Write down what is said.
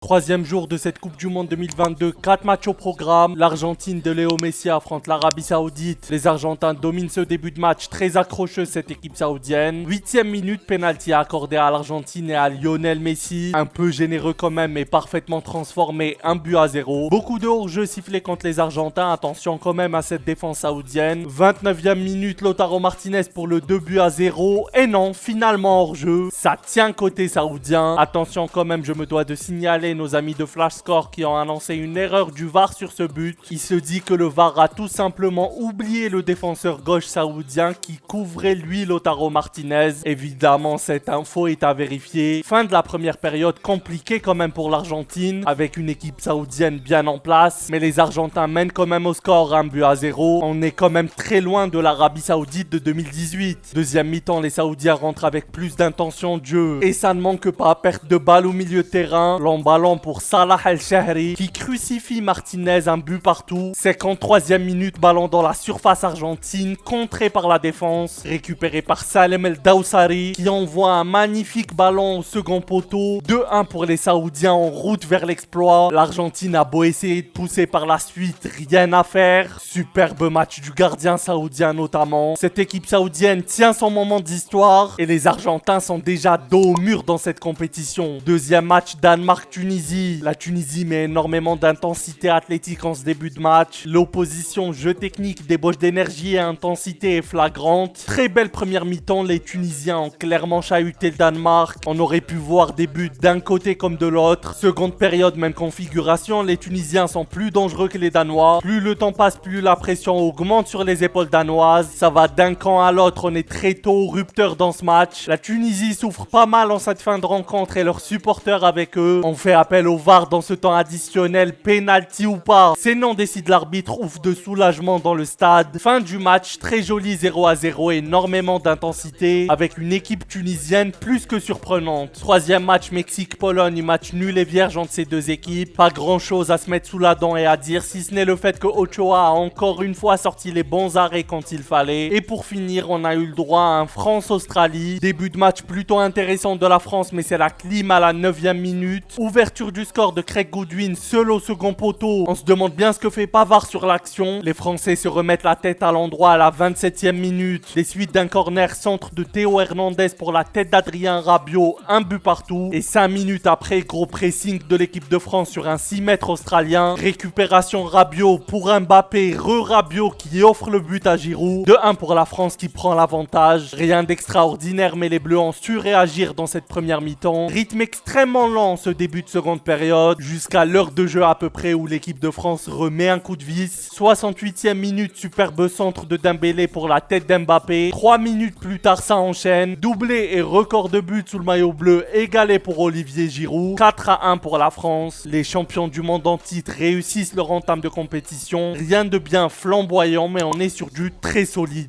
Troisième jour de cette Coupe du Monde 2022, 4 matchs au programme. L'Argentine de Léo Messi affronte l'Arabie Saoudite. Les Argentins dominent ce début de match très accrocheux cette équipe saoudienne. 8e minute, penalty accordé à l'Argentine et à Lionel Messi. Un peu généreux quand même mais parfaitement transformé, 1-0. Beaucoup de hors-jeu sifflés contre les Argentins. Attention quand même à cette défense saoudienne. 29e minute, Lautaro Martinez pour le 2-0. Et non, finalement hors-jeu. Ça tient côté saoudien. Attention quand même, je me dois de signaler nos amis de Flash Score qui ont annoncé une erreur du VAR sur ce but. Il se dit que le VAR a tout simplement oublié le défenseur gauche saoudien qui couvrait lui Lautaro Martinez. Évidemment, cette info est à vérifier. Fin de la première période compliquée quand même pour l'Argentine avec une équipe saoudienne bien en place. Mais les Argentins mènent quand même au score 1-0. On est quand même très loin de l'Arabie Saoudite de 2018. Deuxième mi-temps, les Saoudiens rentrent avec plus d'intention de jeu. Et ça ne manque pas, perte de balle au milieu de terrain. L'emballement pour Salah El-Shahri qui crucifie Martinez, un but partout. 53e minute, ballon dans la surface argentine, contré par la défense, récupéré par Salem El-Dawsari qui envoie un magnifique ballon au second poteau. 2-1 pour les Saoudiens en route vers l'exploit. L'Argentine a beau essayer de pousser par la suite, rien à faire. Superbe match du gardien saoudien notamment. Cette équipe saoudienne tient son moment d'histoire et les Argentins sont déjà dos au mur dans cette compétition. Deuxième match, Danemark-Tunisie. La Tunisie met énormément d'intensité athlétique en ce début de match. L'opposition, jeu technique, débauche d'énergie et intensité est flagrante. Très belle première mi-temps, les Tunisiens ont clairement chahuté le Danemark. On aurait pu voir des buts d'un côté comme de l'autre. Seconde période, même configuration, les Tunisiens sont plus dangereux que les Danois. Plus le temps passe, plus la pression augmente sur les épaules danoises. Ça va d'un camp à l'autre, on est très tôt au rupteur dans ce match. La Tunisie souffre pas mal en cette fin de rencontre et leurs supporters avec eux. On fait appel au VAR dans ce temps additionnel, penalty ou pas. C'est non, décide l'arbitre, ouf de soulagement dans le stade. Fin du match, très joli 0-0, énormément d'intensité avec une équipe tunisienne plus que surprenante. Troisième match Mexique-Pologne, match nul et vierge entre ces deux équipes. Pas grand chose à se mettre sous la dent et à dire si ce n'est le fait que Ochoa a encore une fois sorti les bons arrêts quand il fallait. Et pour finir, on a eu le droit à un France-Australie. Début de match plutôt intéressant de la France, mais c'est la clim à la 9e minute. Ouverture du score de Craig Goodwin, seul au second poteau. On se demande bien ce que fait Pavard sur l'action. Les Français se remettent la tête à l'endroit à la 27e minute. Les suites d'un corner, centre de Théo Hernandez pour la tête d'Adrien Rabiot, un but partout. Et 5 minutes après, gros pressing de l'équipe de France sur un 6 mètres australien. Récupération Rabiot pour Mbappé, Rabiot qui offre le but à Giroud. 2-1 pour la France qui prend l'avantage. Rien d'extraordinaire, mais les Bleus ont su réagir dans cette première mi-temps. Rythme extrêmement lent ce début de seconde période, jusqu'à l'heure de jeu à peu près où l'équipe de France remet un coup de vis. 68e minute, superbe centre de Dembélé pour la tête d'Mbappé. 3 minutes plus tard, ça enchaîne. Doublé et record de but sous le maillot bleu, égalé pour Olivier Giroud. 4-1 pour la France. Les champions du monde en titre réussissent leur entame de compétition. Rien de bien flamboyant, mais on est sur du très solide.